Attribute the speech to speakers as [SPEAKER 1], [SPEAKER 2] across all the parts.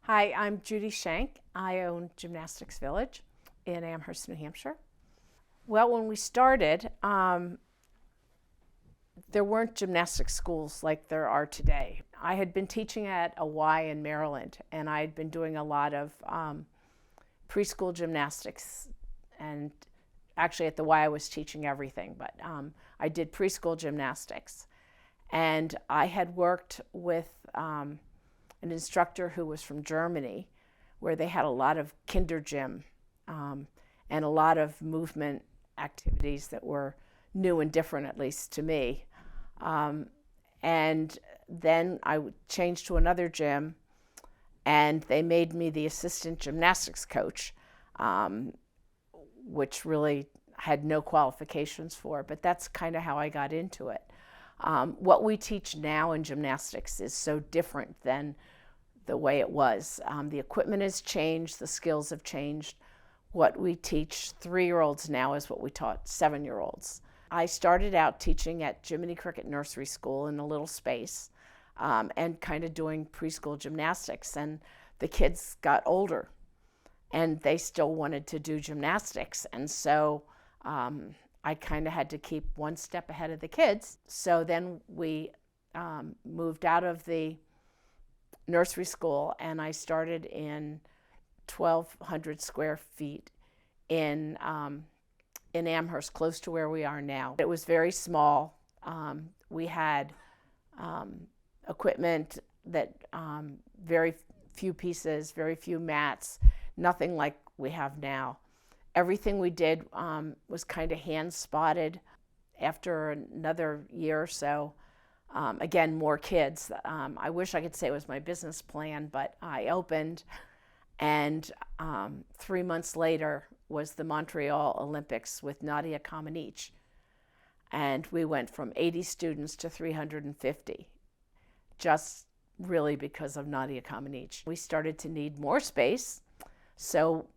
[SPEAKER 1] Hi, I'm Judy Shenk. I own Gymnastics Village in Amherst, New Hampshire. Well, when we started, there weren't gymnastics schools like there are today. I had been teaching at a Y in Maryland, and I had been doing a lot of preschool gymnastics. And actually, at the Y, I was teaching everything, but I did preschool gymnastics. And I had worked with an instructor who was from Germany, where they had a lot of kinder gym and a lot of movement activities that were new and different, at least to me. And then I changed to another gym, and they made me the assistant gymnastics coach, which really had no qualifications for, but that's kind of how I got into it. What we teach now in gymnastics is so different than the way it was. The equipment has changed, the skills have changed. What we teach 3-year-olds now is what we taught 7-year-olds. I started out teaching at Jiminy Cricket Nursery School in a little space and kind of doing preschool gymnastics, and the kids got older and they still wanted to do gymnastics, and so I kind of had to keep one step ahead of the kids. So then we moved out of the nursery school, and I started in 1,200 square feet in Amherst, close to where we are now. It was very small. We had equipment that very few pieces, very few mats, nothing like we have now. Everything we did was kind of hand spotted. After another year or so, again, more kids. I wish I could say it was my business plan, but I opened, and 3 months later was the Montreal Olympics with Nadia Comaneci. And we went from 80 students to 350, just really because of Nadia Comaneci. We started to need more space, so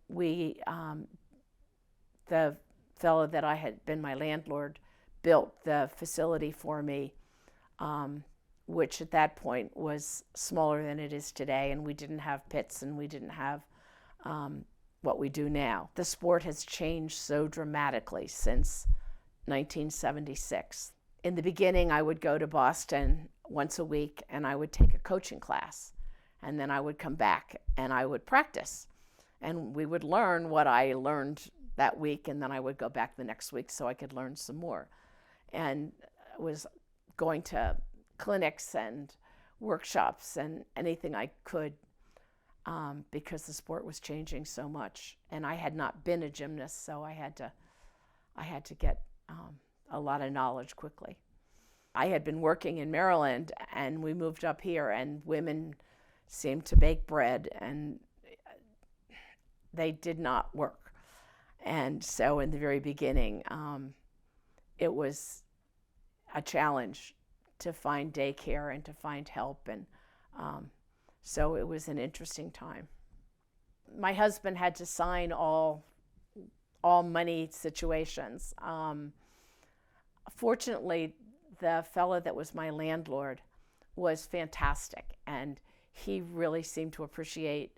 [SPEAKER 1] the fellow that I had been my landlord built the facility for me, which at that point was smaller than it is today, and we didn't have pits and we didn't have what we do now. The sport has changed so dramatically since 1976. In the beginning, I would go to Boston once a week and I would take a coaching class, and then I would come back and I would practice, and we would learn what I learned that week, and then I would go back the next week so I could learn some more. And I was going to clinics and workshops and anything I could because the sport was changing so much, and I had not been a gymnast, so I had to get a lot of knowledge quickly. I had been working in Maryland, and we moved up here, and women seemed to bake bread, and they did not work. And so in the very beginning, it was a challenge to find daycare and to find help, and so it was an interesting time. My husband had to sign all money situations. Fortunately, the fellow that was my landlord was fantastic, and he really seemed to appreciate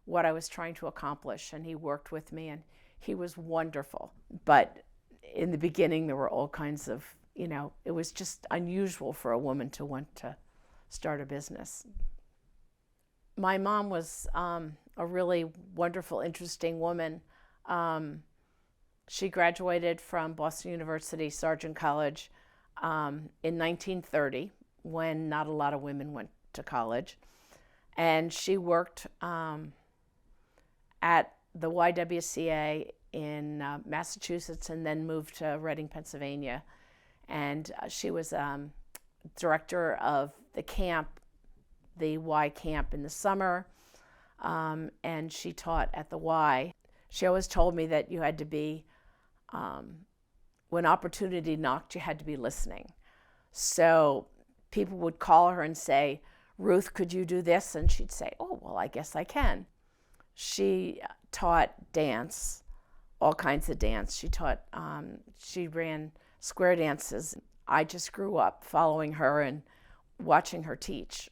[SPEAKER 1] what I was trying to accomplish, and he worked with me, and he was wonderful. But in the beginning, there were all kinds of, it was just unusual for a woman to want to start a business. My mom was a really wonderful, interesting woman. She graduated from Boston University Sargent College in 1930, when not a lot of women went to college. And she worked at the YWCA in Massachusetts, and then moved to Reading, Pennsylvania. And she was director of the camp, the Y camp in the summer, and she taught at the Y. She always told me that you had to be, when opportunity knocked, you had to be listening. So people would call her and say, "Ruth, could you do this?" And she'd say, "Oh, well, I guess I can." She taught dance, all kinds of dance. She ran square dances. I just grew up following her and watching her teach.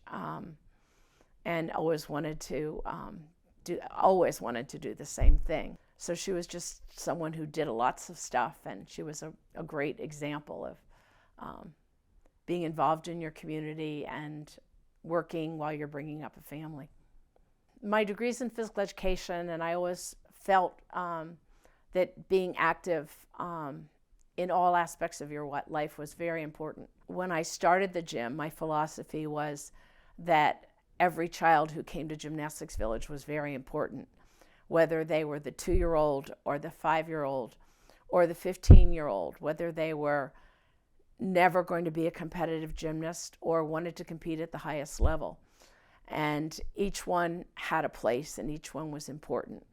[SPEAKER 1] and always wanted to do the same thing. So she was just someone who did lots of stuff, and she was a great example of being involved in your community and working while you're bringing up a family. My degree's in physical education, and I always felt that being active in all aspects of your life was very important. When I started the gym, my philosophy was that every child who came to Gymnastics Village was very important, whether they were the 2-year-old or the 5-year-old or the 15-year-old, whether they were never going to be a competitive gymnast or wanted to compete at the highest level. And each one had a place, and each one was important.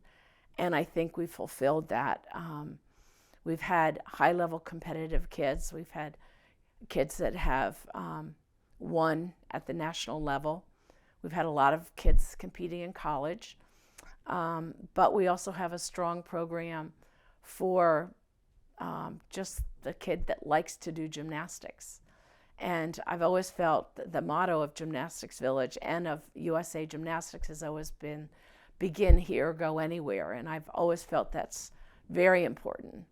[SPEAKER 1] And I think we fulfilled that. We've had high-level competitive kids. We've had kids that have won at the national level. We've had a lot of kids competing in college. But we also have a strong program for just the kid that likes to do gymnastics. And I've always felt that the motto of Gymnastics Village and of USA Gymnastics has always been, begin here, go anywhere. And I've always felt that's very important.